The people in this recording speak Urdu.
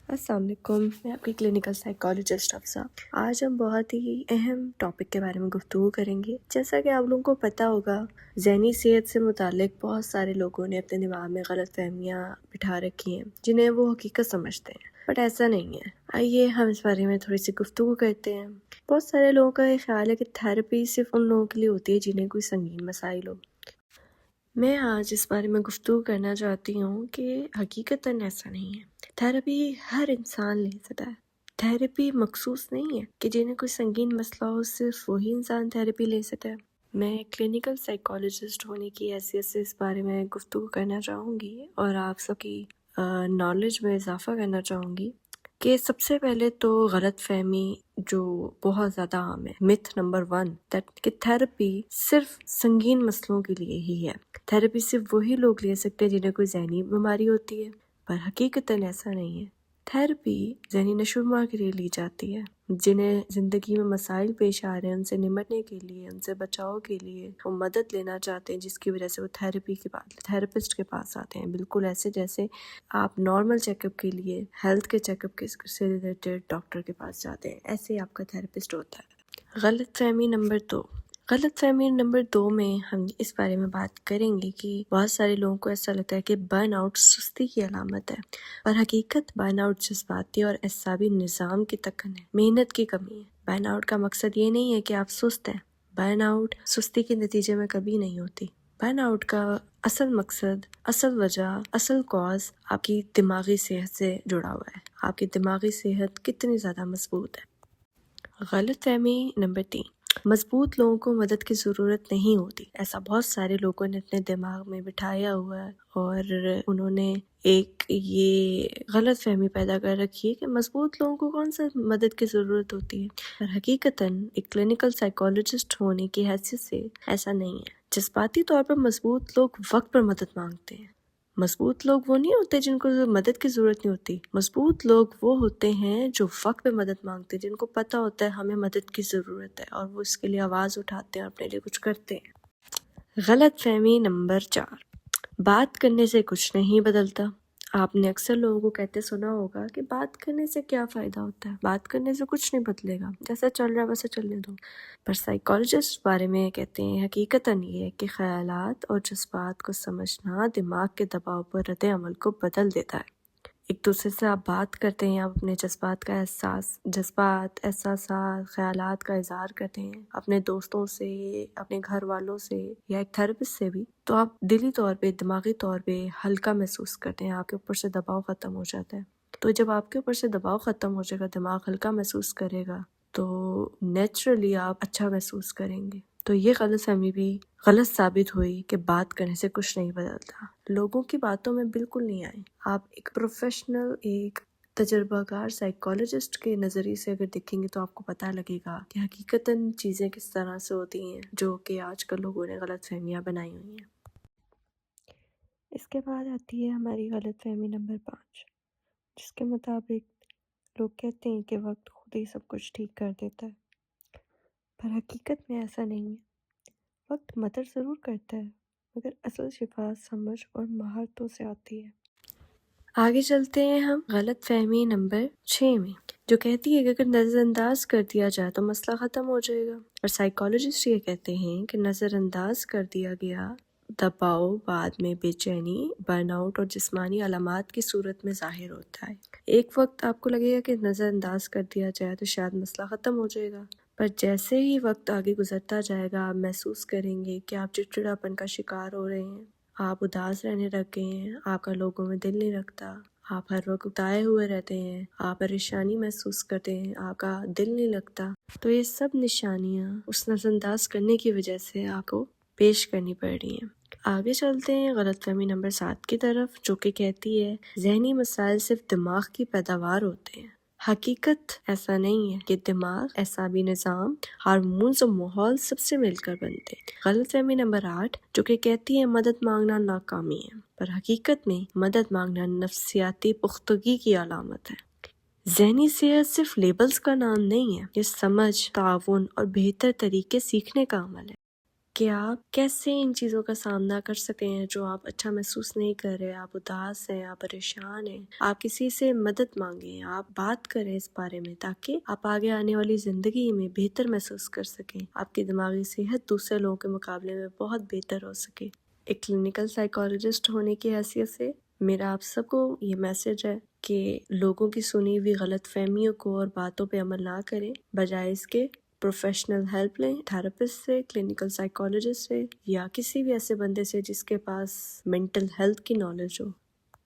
السلام علیکم، میں آپ کی کلینکل سائیکالوجسٹ افسا۔ آج ہم بہت ہی اہم ٹاپک کے بارے میں گفتگو کریں گے۔ جیسا کہ آپ لوگوں کو پتہ ہوگا، ذہنی صحت سے متعلق بہت سارے لوگوں نے اپنے دماغ میں غلط فہمیاں بٹھا رکھی ہیں جنہیں وہ حقیقت سمجھتے ہیں، بٹ ایسا نہیں ہے۔ آئیے ہم اس بارے میں تھوڑی سی گفتگو کرتے ہیں۔ بہت سارے لوگوں کا یہ خیال ہے کہ تھیراپی صرف ان لوگوں کے لیے ہوتی ہے جنہیں کوئی سنگین مسائل ہو۔ میں آج اس بارے میں گفتگو کرنا چاہتی ہوں کہ حقیقتاً ایسا نہیں ہے۔ تھیراپی ہر انسان لے سکتا ہے۔ تھیراپی مخصوص نہیں ہے کہ جنہیں کوئی سنگین مسئلہ ہو صرف وہی انسان تھیراپی لے سکتا ہے۔ میں کلینکل سائیکالوجسٹ ہونے کی حیثیت سے اس بارے میں گفتگو کرنا چاہوں گی اور آپ سب کی نالج میں اضافہ کرنا چاہوں گی کہ سب سے پہلے تو غلط فہمی جو بہت زیادہ عام ہے، myth نمبر 1 کہ تھیراپی صرف سنگین مسئلوں کے لیے ہی ہے۔ تھیراپی صرف وہی لوگ لے سکتے ہیں جنہیں کوئی ذہنی بیماری ہوتی ہے، پر حقیقتاً ایسا نہیں ہے۔ تھیراپی ذہنی نشوونما کے لیے لی جاتی ہے، جنہیں زندگی میں مسائل پیش آ رہے ہیں ان سے نمٹنے کے لیے، ان سے بچاؤ کے لیے وہ مدد لینا چاہتے ہیں، جس کی وجہ سے وہ تھیراپسٹ کے پاس آتے ہیں، بالکل ایسے جیسے آپ نارمل چیک اپ کے لیے، ہیلتھ کے چیک اپ سے ریلیٹڈ ڈاکٹر کے پاس جاتے ہیں، ایسے ہی آپ کا تھیراپسٹ ہوتا ہے۔ غلط فہمی نمبر 2 میں ہم اس بارے میں بات کریں گے کہ بہت سارے لوگوں کو ایسا لگتا ہے کہ برن آؤٹ سستی کی علامت ہے، اور حقیقت برن آؤٹ جذباتی اور اعصابی نظام کی تکن ہے، محنت کی کمی ہے۔ برن آؤٹ کا مقصد یہ نہیں ہے کہ آپ سست ہیں، برن آؤٹ سستی کے نتیجے میں کبھی نہیں ہوتی۔ برن آؤٹ کا اصل مقصد، اصل وجہ، اصل کاز آپ کی دماغی صحت سے جڑا ہوا ہے۔ آپ کی دماغی صحت کتنی زیادہ مضبوط ہے۔ غلط فہمی نمبر 3، مضبوط لوگوں کو مدد کی ضرورت نہیں ہوتی۔ ایسا بہت سارے لوگوں نے اپنے دماغ میں بٹھایا ہوا ہے اور انہوں نے ایک یہ غلط فہمی پیدا کر رکھی ہے کہ مضبوط لوگوں کو کون سا مدد کی ضرورت ہوتی ہے، پر حقیقتاً ایک کلینکل سائیکالوجسٹ ہونے کی حیثیت سے ایسا نہیں ہے۔ جذباتی طور پر مضبوط لوگ وقت پر مدد مانگتے ہیں۔ مضبوط لوگ وہ نہیں ہوتے جن کو مدد کی ضرورت نہیں ہوتی، مضبوط لوگ وہ ہوتے ہیں جو وقت پہ مدد مانگتے ہیں، جن کو پتہ ہوتا ہے ہمیں مدد کی ضرورت ہے اور وہ اس کے لیے آواز اٹھاتے ہیں اور اپنے لیے کچھ کرتے ہیں۔ غلط فہمی نمبر 4، بات کرنے سے کچھ نہیں بدلتا۔ آپ نے اکثر لوگوں کو کہتے سنا ہوگا کہ بات کرنے سے کیا فائدہ ہوتا ہے، بات کرنے سے کچھ نہیں بدلے گا، جیسا چل رہا ہے ویسے چلنے دو۔ پر سائیکالوجسٹ بارے میں کہتے ہیں حقیقتاً یہ ہے کہ خیالات اور جذبات کو سمجھنا دماغ کے دباؤ پر رد عمل کو بدل دیتا ہے۔ ایک دوسرے سے آپ بات کرتے ہیں، آپ اپنے جذبات، احساسات، خیالات کا اظہار کرتے ہیں اپنے دوستوں سے، اپنے گھر والوں سے یا ایک تھیراپسٹ سے بھی، تو آپ دلی طور پہ، دماغی طور پہ ہلکا محسوس کرتے ہیں، آپ کے اوپر سے دباؤ ختم ہو جاتا ہے۔ تو جب آپ کے اوپر سے دباؤ ختم ہو جائے گا، دماغ ہلکا محسوس کرے گا، تو نیچرلی آپ اچھا محسوس کریں گے۔ تو یہ غلط فہمی بھی غلط ثابت ہوئی کہ بات کرنے سے کچھ نہیں بدلتا۔ لوگوں کی باتوں میں بالکل نہیں آئیں۔ آپ ایک پروفیشنل، ایک تجربہ کار سائیکالوجسٹ کے نظریے سے اگر دیکھیں گے تو آپ کو پتہ لگے گا کہ حقیقتاً چیزیں کس طرح سے ہوتی ہیں جو کہ آج کل لوگوں نے غلط فہمیاں بنائی ہوئی ہیں۔ اس کے بعد آتی ہے ہماری غلط فہمی نمبر 5، جس کے مطابق لوگ کہتے ہیں کہ وقت خود ہی سب کچھ ٹھیک کر دیتا ہے، پر حقیقت میں ایسا نہیں ہے۔ وقت مدد ضرور کرتا ہے، مگر اصل شفا سمجھ اور مہارتوں سے آتی ہے۔ آگے چلتے ہیں ہم غلط فہمی نمبر 6 میں، جو کہتی ہے کہ اگر نظر انداز کر دیا جائے تو مسئلہ ختم ہو جائے گا، اور سائیکالوجسٹ یہ کہتے ہیں کہ نظر انداز کر دیا گیا دباؤ بعد میں بے چینی، برن آؤٹ اور جسمانی علامات کی صورت میں ظاہر ہوتا ہے۔ ایک وقت آپ کو لگے گا کہ نظر انداز کر دیا جائے تو شاید مسئلہ ختم ہو جائے گا، پر جیسے ہی وقت آگے گزرتا جائے گا آپ محسوس کریں گے کہ آپ چڑچڑاپن کا شکار ہو رہے ہیں، آپ اداس رہنے لگ گئے ہیں، آپ کا لوگوں میں دل نہیں رکھتا، آپ ہر وقت اتائے ہوئے رہتے ہیں، آپ پریشانی محسوس کرتے ہیں، آپ کا دل نہیں لگتا۔ تو یہ سب نشانیاں اس نظر انداز کرنے کی وجہ سے آپ کو پیش کرنی پڑ رہی ہیں۔ آگے چلتے ہیں غلط فہمی نمبر 7 کی طرف، جو کہ کہتی ہے ذہنی مسائل صرف دماغ کی پیداوار ہوتے ہیں۔ حقیقت ایسا نہیں ہے کہ دماغ، اعصابی نظام، ہارمونز اور ماحول سب سے مل کر بنتے ہیں۔ غلط فہمی نمبر 8، جو کہ کہتی ہے مدد مانگنا ناکامی ہے، پر حقیقت میں مدد مانگنا نفسیاتی پختگی کی علامت ہے۔ ذہنی صحت صرف لیبلز کا نام نہیں ہے، یہ سمجھ، تعاون اور بہتر طریقے سیکھنے کا عمل ہے۔ کہ آپ کیسے ان چیزوں کا سامنا کر سکتے ہیں جو آپ اچھا محسوس نہیں کر رہے، آپ اداس ہیں، آپ پریشان ہیں، آپ کسی سے مدد مانگیں، آپ بات کریں اس بارے میں تاکہ آپ آگے آنے والی زندگی میں بہتر محسوس کر سکیں، آپ کی دماغی صحت دوسرے لوگوں کے مقابلے میں بہت بہتر ہو سکے۔ ایک کلینکل سائیکالوجسٹ ہونے کی حیثیت سے میرا آپ سب کو یہ میسج ہے کہ لوگوں کی سنی ہوئی غلط فہمیوں کو اور باتوں پہ عمل نہ کریں، بجائے اس کے پروفیشنل ہیلپ لیں، تھراپسٹ سے، کلینکل سائیکالوجسٹ سے، یا کسی بھی ایسے بندے سے جس کے پاس مینٹل ہیلتھ کی نالج ہو۔